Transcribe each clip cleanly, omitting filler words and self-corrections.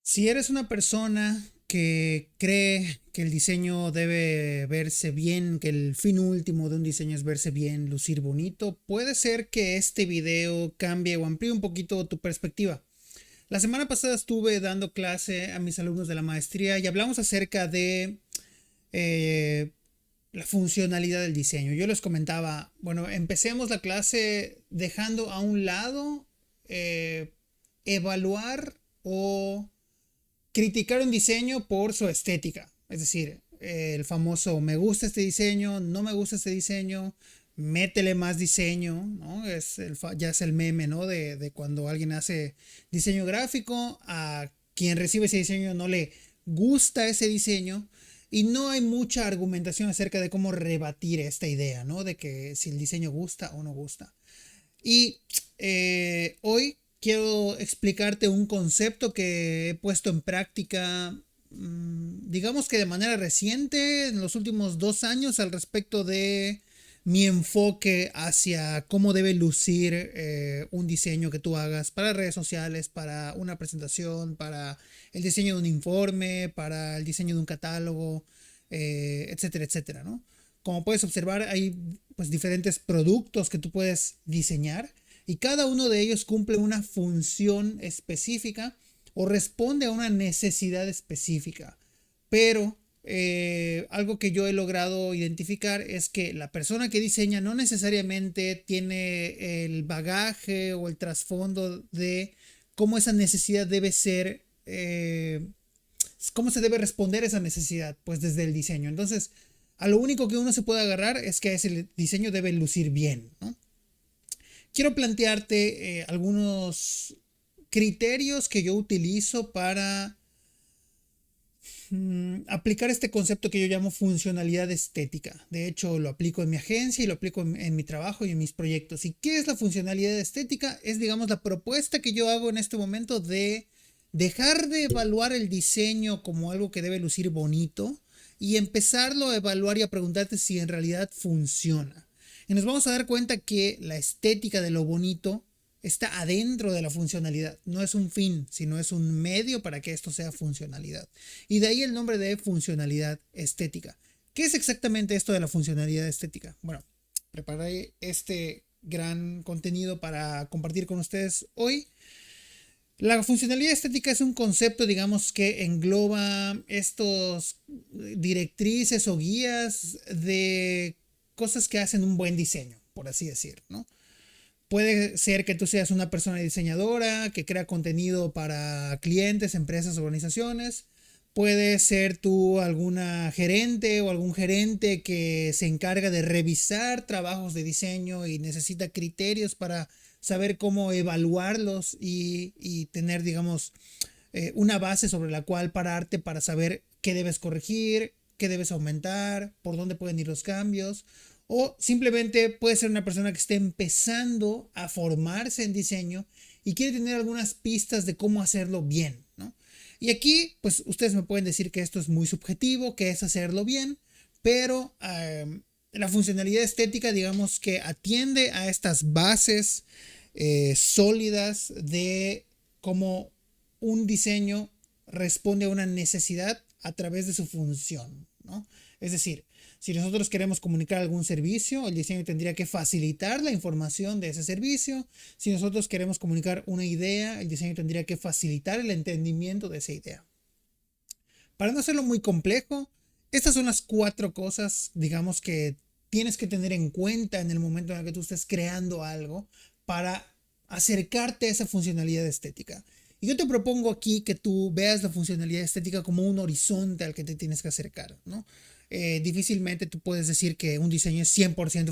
Si eres una persona que cree que el diseño debe verse bien, que el fin último de un diseño es verse bien, lucir bonito, puede ser que este video cambie o amplíe un poquito tu perspectiva. La semana pasada estuve dando clase a mis alumnos de la maestría y hablamos acerca de eh, la funcionalidad del diseño. Yo les comentaba, bueno, empecemos la clase dejando a un lado evaluar o criticar un diseño por su estética. Es decir, el famoso me gusta este diseño, no me gusta este diseño, métele más diseño, ¿no? Ya es el meme, ¿no? De cuando alguien hace diseño gráfico, a quien recibe ese diseño no le gusta ese diseño. Y no hay mucha argumentación acerca de cómo rebatir esta idea, ¿no? De que si el diseño gusta o no gusta. Y hoy quiero explicarte un concepto que he puesto en práctica, digamos que de manera reciente, en los últimos 2 años, al respecto de mi enfoque hacia cómo debe lucir un diseño que tú hagas para redes sociales, para una presentación, para el diseño de un informe, para el diseño de un catálogo, etcétera, etcétera, ¿no? Como puedes observar, hay pues diferentes productos que tú puedes diseñar y cada uno de ellos cumple una función específica o responde a una necesidad específica. Pero algo que yo he logrado identificar es que la persona que diseña no necesariamente tiene el bagaje o el trasfondo de cómo esa necesidad debe ser, cómo se debe responder a esa necesidad, pues desde el diseño. Entonces, a lo único que uno se puede agarrar es que ese diseño debe lucir bien, ¿no? Quiero plantearte algunos criterios que yo utilizo para aplicar este concepto que yo llamo funcionalidad estética. De hecho, lo aplico en mi agencia y lo aplico en mi trabajo y en mis proyectos. ¿Y qué es la funcionalidad estética? Es, digamos, la propuesta que yo hago en este momento de dejar de evaluar el diseño como algo que debe lucir bonito y empezarlo a evaluar y a preguntarte si en realidad funciona. Y nos vamos a dar cuenta que la estética de lo bonito está adentro de la funcionalidad. No es un fin, sino es un medio para que esto sea funcionalidad. Y de ahí el nombre de funcionalidad estética. ¿Qué es exactamente esto de la funcionalidad estética? Bueno, preparé este gran contenido para compartir con ustedes hoy. La funcionalidad estética es un concepto, digamos, que engloba estos directrices o guías de cosas que hacen un buen diseño, por así decir, ¿no? Puede ser que tú seas una persona diseñadora que crea contenido para clientes, empresas, organizaciones. Puede ser tú alguna gerente o algún gerente que se encarga de revisar trabajos de diseño y necesita criterios para saber cómo evaluarlos y tener, digamos, una base sobre la cual pararte para saber qué debes corregir, qué debes aumentar, por dónde pueden ir los cambios. O simplemente puede ser una persona que esté empezando a formarse en diseño y quiere tener algunas pistas de cómo hacerlo bien, ¿no? Y aquí, pues ustedes me pueden decir que esto es muy subjetivo, que es hacerlo bien, pero la funcionalidad estética, digamos que atiende a estas bases sólidas de cómo un diseño responde a una necesidad a través de su función, ¿no? Es decir, si nosotros queremos comunicar algún servicio, el diseño tendría que facilitar la información de ese servicio. Si nosotros queremos comunicar una idea, el diseño tendría que facilitar el entendimiento de esa idea. Para no hacerlo muy complejo, estas son las 4 cosas, digamos, que tienes que tener en cuenta en el momento en el que tú estés creando algo para acercarte a esa funcionalidad estética. Y yo te propongo aquí que tú veas la funcionalidad estética como un horizonte al que te tienes que acercar, ¿no? Difícilmente tú puedes decir que un diseño es 100%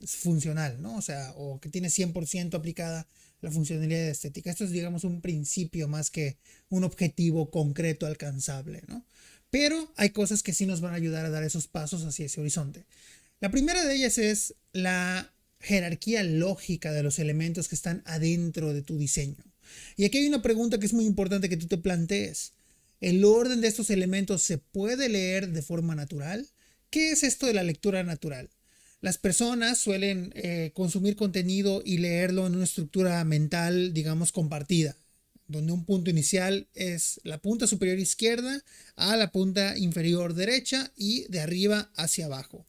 funcional, ¿no? O sea, o que tiene 100% aplicada la funcionalidad estética. Esto es, digamos, un principio más que un objetivo concreto alcanzable, ¿no? Pero hay cosas que sí nos van a ayudar a dar esos pasos hacia ese horizonte. La primera de ellas es la jerarquía lógica de los elementos que están adentro de tu diseño. Y aquí hay una pregunta que es muy importante que tú te plantees. ¿El orden de estos elementos se puede leer de forma natural? ¿Qué es esto de la lectura natural? Las personas suelen consumir contenido y leerlo en una estructura mental, digamos, compartida. donde un punto inicial es la punta superior izquierda a la punta inferior derecha y de arriba hacia abajo.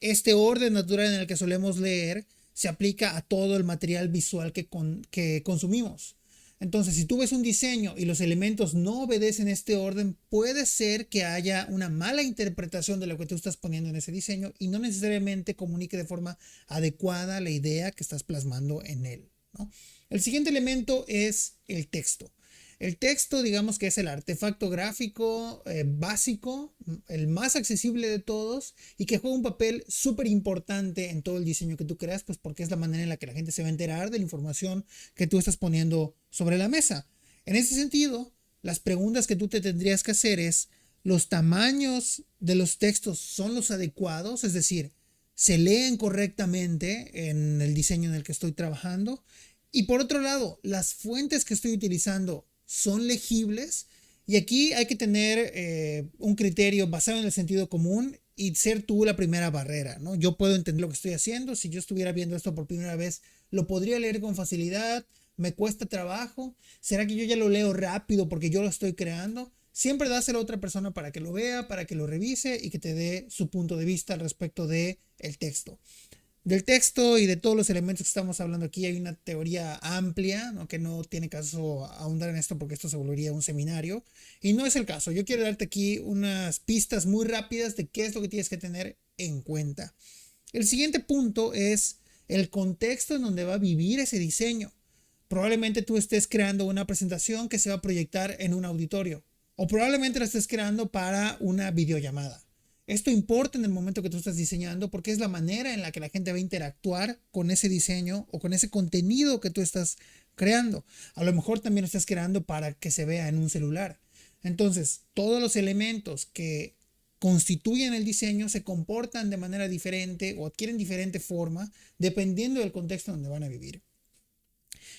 Este orden natural en el que solemos leer se aplica a todo el material visual que consumimos. Entonces, si tú ves un diseño y los elementos no obedecen este orden, puede ser que haya una mala interpretación de lo que tú estás poniendo en ese diseño y no necesariamente comunique de forma adecuada la idea que estás plasmando en él, ¿no? El siguiente elemento es el texto. El texto, digamos que es el artefacto gráfico básico, el más accesible de todos y que juega un papel súper importante en todo el diseño que tú creas, pues porque es la manera en la que la gente se va a enterar de la información que tú estás poniendo sobre la mesa. En ese sentido, las preguntas que tú te tendrías que hacer es, ¿los tamaños de los textos son los adecuados? Es decir, ¿se leen correctamente en el diseño en el que estoy trabajando? Y por otro lado, las fuentes que estoy utilizando son legibles. Y aquí hay que tener un criterio basado en el sentido común y ser tú la primera barrera, ¿no? Yo puedo entender lo que estoy haciendo. Si yo estuviera viendo esto por primera vez, lo podría leer con facilidad. Me cuesta trabajo. ¿Será que yo ya lo leo rápido porque yo lo estoy creando? Siempre dáselo a otra persona para que lo vea, para que lo revise y que te dé su punto de vista al respecto de el texto. Del texto y de todos los elementos que estamos hablando aquí hay una teoría amplia, ¿no? Que no tiene caso ahondar en esto porque esto se volvería un seminario y no es el caso. Yo quiero darte aquí unas pistas muy rápidas de qué es lo que tienes que tener en cuenta. El siguiente punto es el contexto en donde va a vivir ese diseño. Probablemente tú estés creando una presentación que se va a proyectar en un auditorio o probablemente la estés creando para una videollamada. Esto importa en el momento que tú estás diseñando porque es la manera en la que la gente va a interactuar con ese diseño o con ese contenido que tú estás creando. A lo mejor también lo estás creando para que se vea en un celular. Entonces, todos los elementos que constituyen el diseño se comportan de manera diferente o adquieren diferente forma dependiendo del contexto donde van a vivir.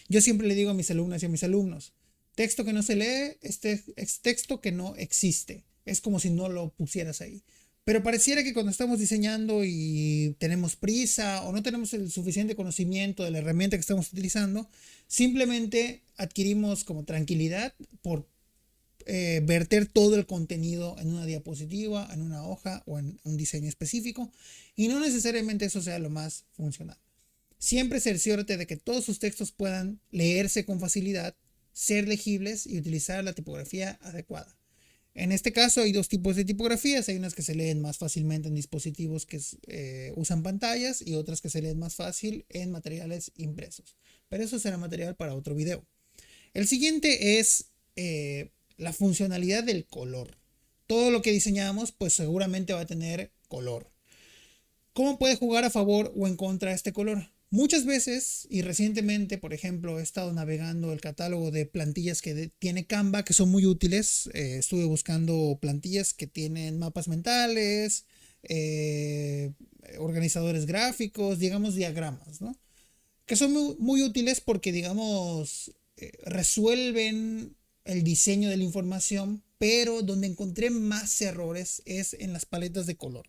Yo siempre le digo a mis alumnas y a mis alumnos, texto que no se lee es texto que no existe. Es como si no lo pusieras ahí. Pero pareciera que cuando estamos diseñando y tenemos prisa o no tenemos el suficiente conocimiento de la herramienta que estamos utilizando, simplemente adquirimos como tranquilidad por verter todo el contenido en una diapositiva, en una hoja o en un diseño específico y no necesariamente eso sea lo más funcional. Siempre cerciórate de que todos sus textos puedan leerse con facilidad, ser legibles y utilizar la tipografía adecuada. En este caso hay dos tipos de tipografías, hay unas que se leen más fácilmente en dispositivos que usan pantallas y otras que se leen más fácil en materiales impresos. Pero eso será material para otro video. El siguiente es la funcionalidad del color. Todo lo que diseñamos pues seguramente va a tener color. ¿Cómo puede jugar a favor o en contra de este color? Muchas veces y recientemente, por ejemplo, he estado navegando el catálogo de plantillas que tiene Canva, que son muy útiles. Estuve buscando plantillas que tienen mapas mentales, organizadores gráficos, digamos diagramas, ¿no? Que son muy útiles porque, digamos, resuelven el diseño de la información, pero donde encontré más errores es en las paletas de color.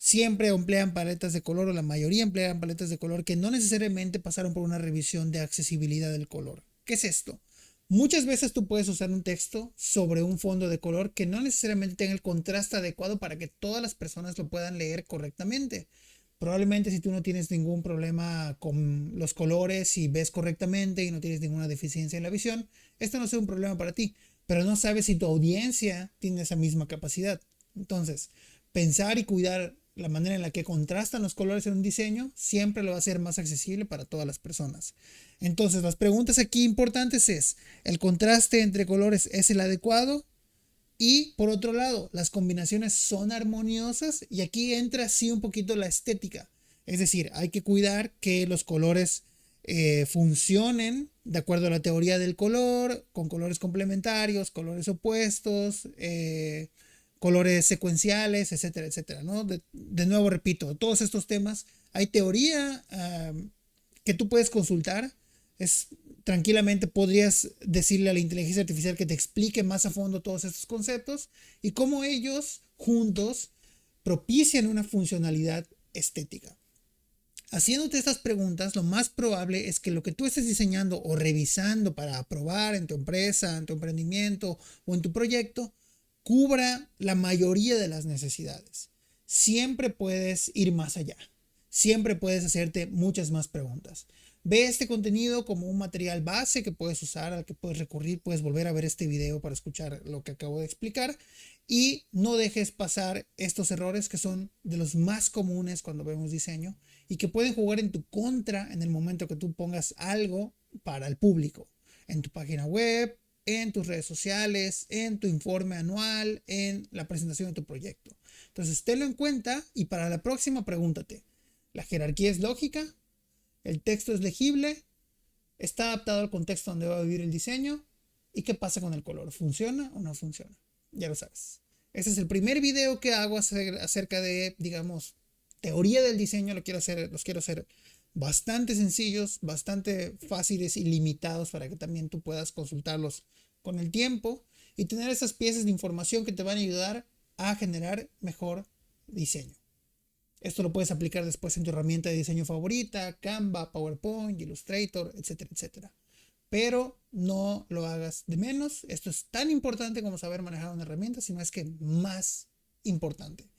Siempre emplean paletas de color o la mayoría emplean paletas de color que no necesariamente pasaron por una revisión de accesibilidad del color. ¿Qué es esto? Muchas veces tú puedes usar un texto sobre un fondo de color que no necesariamente tenga el contraste adecuado para que todas las personas lo puedan leer correctamente. Probablemente si tú no tienes ningún problema con los colores y ves correctamente y no tienes ninguna deficiencia en la visión, esto no sea un problema para ti, pero no sabes si tu audiencia tiene esa misma capacidad. Entonces, pensar y cuidar la manera en la que contrastan los colores en un diseño siempre lo va a hacer más accesible para todas las personas. Entonces, las preguntas aquí importantes es, ¿el contraste entre colores es el adecuado? Y por otro lado, las combinaciones son armoniosas y aquí entra así un poquito la estética. Es decir, hay que cuidar que los colores funcionen de acuerdo a la teoría del color, con colores complementarios, colores opuestos, colores secuenciales, etcétera, etcétera, ¿no? De nuevo repito, todos estos temas, hay teoría que tú puedes consultar. Tranquilamente podrías decirle a la inteligencia artificial que te explique más a fondo todos estos conceptos y cómo ellos juntos propician una funcionalidad estética. Haciéndote estas preguntas, lo más probable es que lo que tú estés diseñando o revisando para aprobar en tu empresa, en tu emprendimiento o en tu proyecto, cubra la mayoría de las necesidades. Siempre puedes ir más allá. Siempre puedes hacerte muchas más preguntas. Ve este contenido como un material base que puedes usar, al que puedes recurrir, puedes volver a ver este video para escuchar lo que acabo de explicar y no dejes pasar estos errores que son de los más comunes cuando vemos diseño y que pueden jugar en tu contra en el momento que tú pongas algo para el público, en tu página web, en tus redes sociales, en tu informe anual, en la presentación de tu proyecto. Entonces, tenlo en cuenta y para la próxima pregúntate, ¿la jerarquía es lógica? ¿El texto es legible? ¿Está adaptado al contexto donde va a vivir el diseño? ¿Y qué pasa con el color? ¿Funciona o no funciona? Ya lo sabes. Este es el primer video que hago acerca de, digamos, teoría del diseño. Los quiero hacer bastante sencillos, bastante fáciles y limitados para que también tú puedas consultarlos con el tiempo y tener esas piezas de información que te van a ayudar a generar mejor diseño. Esto lo puedes aplicar después en tu herramienta de diseño favorita, Canva, PowerPoint, Illustrator, etcétera, etcétera. Pero no lo hagas de menos. Esto es tan importante como saber manejar una herramienta, sino es que más importante.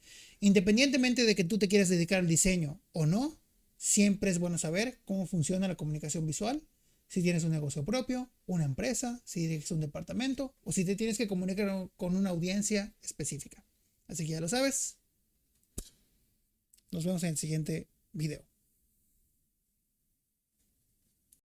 Independientemente de que tú te quieras dedicar al diseño o no, siempre es bueno saber cómo funciona la comunicación visual. Si tienes un negocio propio, una empresa, si diriges un departamento o si te tienes que comunicar con una audiencia específica. Así que ya lo sabes. Nos vemos en el siguiente video.